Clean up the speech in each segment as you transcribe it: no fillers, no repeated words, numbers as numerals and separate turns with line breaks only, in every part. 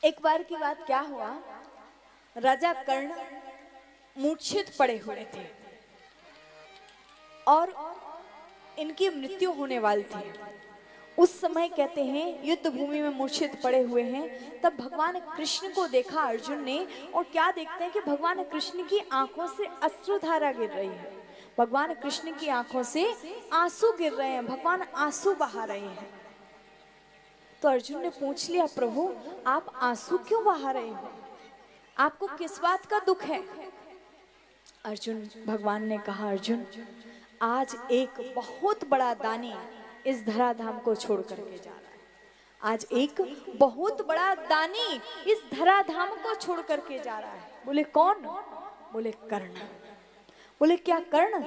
एक बार की बात क्या हुआ, राजा कर्ण मूर्छित पड़े हुए थे और इनकी मृत्यु होने वाली थी। उस समय कहते हैं युद्ध भूमि में मूर्छित पड़े हुए हैं, तब भगवान कृष्ण को देखा अर्जुन ने, और क्या देखते हैं कि भगवान कृष्ण की आंखों से अश्रुधारा गिर रही है। भगवान कृष्ण की आंखों से आंसू गिर रहे हैं, भगवान आंसू बहा रहे हैं। तो अर्जुन ने पूछ लिया, प्रभु आप आंसू क्यों बहा रहे हो, आपको किस बात का दुख है? भगवान ने कहा, अर्जुन आज एक बहुत बड़ा दानी इस धराधाम को छोड़ करके जा रहा है। आज एक बहुत बड़ा दानी इस धराधाम को छोड़ करके जा रहा है। बोले कौन? बोले कर्ण। बोले क्या कर्ण?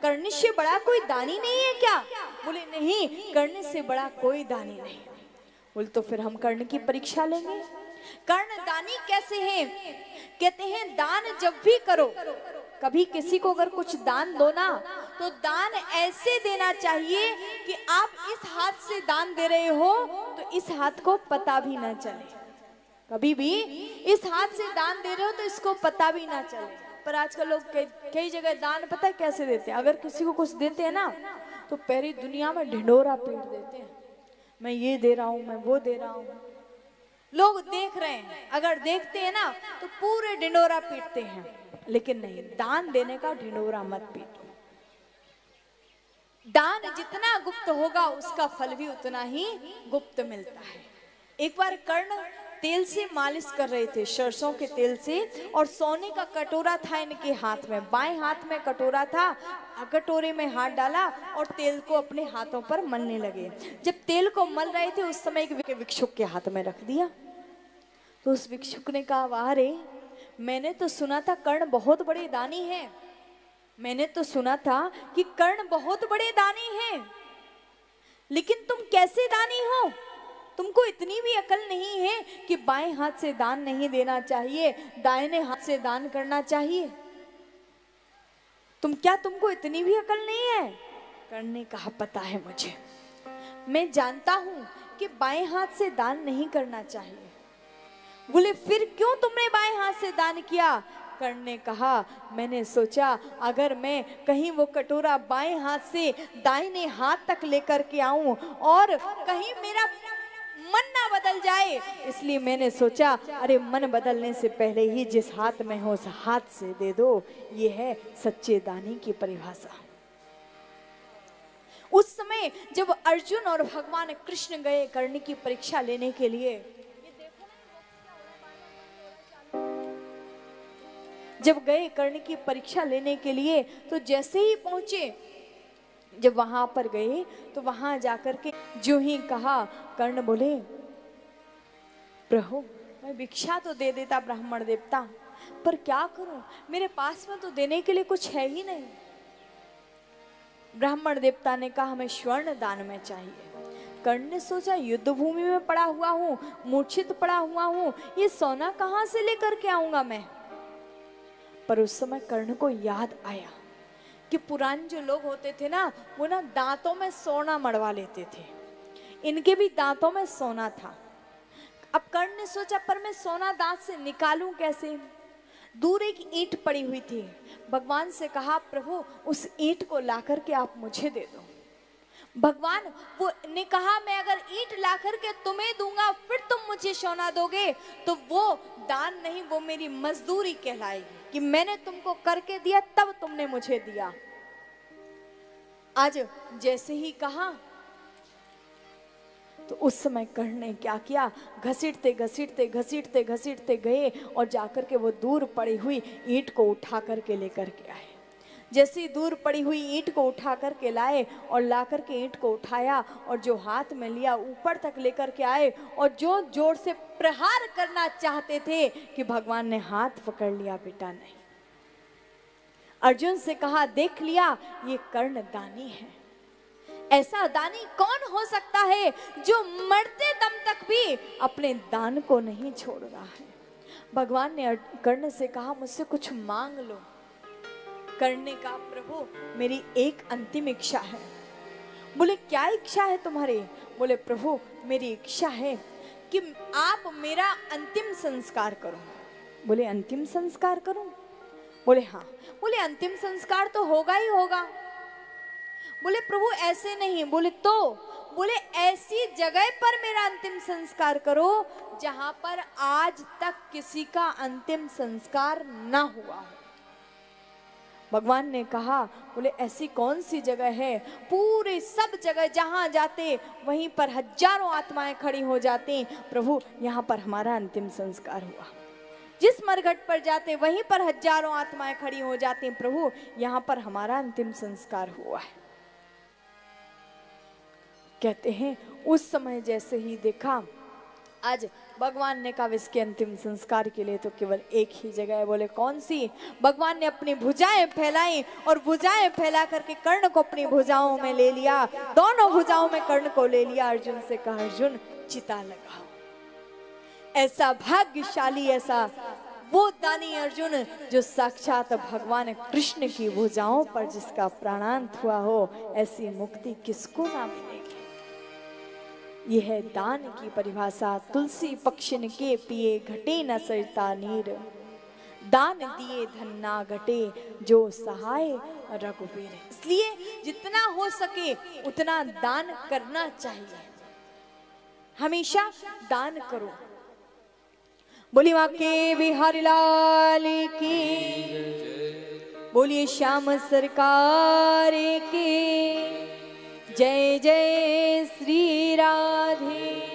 कर्ण से बड़ा कोई दानी नहीं है क्या? बोले नहीं, कर्ण से बड़ा कोई दानी नहीं। बोले तो फिर हम कर्ण की परीक्षा लेंगे। कर्ण दानी कैसे हैं? कहते हैं दान जब भी करो, कभी किसी को अगर कुछ दान दो ना, तो दान ऐसे देना चाहिए कि आप इस हाथ से दान दे रहे हो तो इस हाथ को पता भी ना चले। कभी भी इस हाथ से दान दे रहे हो तो इसको पता भी ना चले। पर आजकल लोग कई जगह दान पता है कैसे देते हैं? अगर किसी को कुछ देते हैं ना तो पहली दुनिया में ढिंडोरा पीट देते हैं, मैं ये दे रहा हूँ, मैं वो दे रहा हूँ। लोग देख रहे हैं, अगर देखते हैं ना तो पूरे ढिंडोरा पीटते हैं, लेकिन नहीं, दान देने का ढिंडोरा मत पीटो। दान जितना गुप्त होगा उसका फल भी उतना ही गुप्त मिलता है। एक बार कर्ण तेल से मालिश कर रहे थे, सरसों के तेल से, और सोने का कटोरा था इनके हाथ में, बाएं हाथ में कटोरा था। कटोरे में हाथ डाला और तेल को अपने हाथों पर मलने लगे। जब तेल को मल रहे थे उस समय एक भिक्षुक के हाथ में रख दिया। तो उस भिक्षुक ने कहा, वाह रे, मैंने तो सुना था कर्ण बहुत बड़े दानी हैं, मैंने तो सुना था कि कर्ण बहुत बड़े दानी हैं, लेकिन तुम कैसे दानी हो? तुमको इतनी भी अकल नहीं है कि बाएं हाथ से दान नहीं देना चाहिए, दाहिने हाथ से दान करना चाहिए? तुमको इतनी भी अकल नहीं है? कर्ण ने कहा, पता है मुझे, मैं जानता हूं कि बाएं हाथ से दान नहीं करना चाहिए। बोले फिर क्यों तुमने बाएं हाथ से दान किया? कर्ण ने कहा, मैंने सोचा अगर मैं कहीं वो कटोरा बाएं हाथ से दाहिने हाथ तक लेकर के आऊं और कहीं मेरा मन ना बदल जाए, इसलिए मैंने सोचा अरे मन बदलने से पहले ही जिस हाथ में हो उस हाथ से दे दो। ये है सच्चे दानी की परिभाषा। उस समय जब अर्जुन और भगवान कृष्ण गए कर्ण की परीक्षा लेने के लिए, जब गए कर्ण की परीक्षा लेने के लिए, तो जैसे ही पहुंचे, जब वहां पर गए तो वहां जाकर के जो ही कहा, कर्ण बोले, प्रभु मैं भिक्षा तो दे देता ब्राह्मण देवता, पर क्या करूं, मेरे पास में तो देने के लिए कुछ है ही नहीं। ब्राह्मण देवता ने कहा, हमें स्वर्ण दान में चाहिए। कर्ण ने सोचा, युद्ध भूमि में पड़ा हुआ हूं, मूर्छित पड़ा हुआ हूं, ये सोना कहां से लेकर के आऊंगा मैं? पर उस समय कर्ण को याद आया कि पुराने जो लोग होते थे ना, वो ना दांतों में सोना मड़वा लेते थे। इनके भी दांतों में सोना था। अब कर्ण ने सोचा, पर मैं सोना दांत से निकालूं कैसे? दूर एक ईंट पड़ी हुई थी। भगवान से कहा, प्रभु उस ईंट को ला करके आप मुझे दे दो। भगवान वो ने कहा, मैं अगर ईंट ला करके तुम्हें दूंगा फिर तुम मुझे सोना दोगे, तो वो दान नहीं, वो मेरी मजदूरी कहलाएगी कि मैंने तुमको करके दिया तब तुमने मुझे दिया। आज जैसे ही कहा तो उस समय कर्ण ने क्या किया, घसीटते घसीटते घसीटते घसीटते गए और जाकर के वो दूर पड़ी हुई ईंट को उठा करके लेकर के आए। जैसे ही दूर पड़ी हुई ईंट को उठा करके लाए और ला करके ईंट को उठाया और जो हाथ में लिया ऊपर तक लेकर के आए, और जो जोर से प्रहार करना चाहते थे कि भगवान ने हाथ पकड़ लिया, बेटा नहीं। अर्जुन से कहा, देख लिया ये कर्ण दानी है। ऐसा दानी कौन हो सकता है जो मरते दम तक भी अपने दान को नहीं छोड़ रहा है? भगवान ने कर्ण से कहा, मुझसे कुछ मांग लो। कर्ण ने कहा, प्रभु मेरी एक अंतिम इच्छा है। बोले क्या इच्छा है तुम्हारी? बोले प्रभु मेरी इच्छा है कि आप मेरा अंतिम संस्कार करो। बोले अंतिम संस्कार करूं? बोले हाँ। बोले अंतिम संस्कार तो होगा ही होगा। बोले प्रभु ऐसे नहीं। बोले तो? बोले ऐसी जगह पर मेरा अंतिम संस्कार करो जहां पर आज तक किसी का अंतिम संस्कार ना हुआ हो। भगवान ने कहा, बोले ऐसी कौन सी जगह है? पूरे सब जगह जहां जाते वहीं पर हजारों आत्माएं खड़ी हो जाती, प्रभु यहाँ पर हमारा अंतिम संस्कार हुआ। जिस मरघट पर जाते वहीं पर हजारों आत्माएं खड़ी हो जाती, प्रभु यहाँ पर हमारा अंतिम संस्कार हुआ है। कहते हैं उस समय जैसे ही देखा, आज भगवान ने कहा इसके अंतिम संस्कार के लिए तो केवल एक ही जगह है। बोले कौन सी? भगवान ने अपनी भुजाएं फैलाई और भुजाएं फैला करके कर्ण को अपनी भुजाओं में ले लिया, दोनों भुजाओं में कर्ण को ले लिया। अर्जुन से कहा अर्जुन चिता लगाओ। ऐसा भाग्यशाली, ऐसा वो दानी अर्जुन जो साक्षात भगवान कृष्ण की भुजाओं पर जिसका प्राणांत हुआ हो, ऐसी मुक्ति किसको ना मिलेगी। यह है दान की परिभाषा। तुलसी पक्षिन के पिए घटे न सरिता नीर, दान दिए धन ना घटे जो सहाय रघुबीर। इसलिए जितना हो सके उतना दान करना चाहिए, हमेशा दान करो। बोली माँ के बिहारी लाल की, बोलिए श्याम सरकार की जय। जय श्री राधे।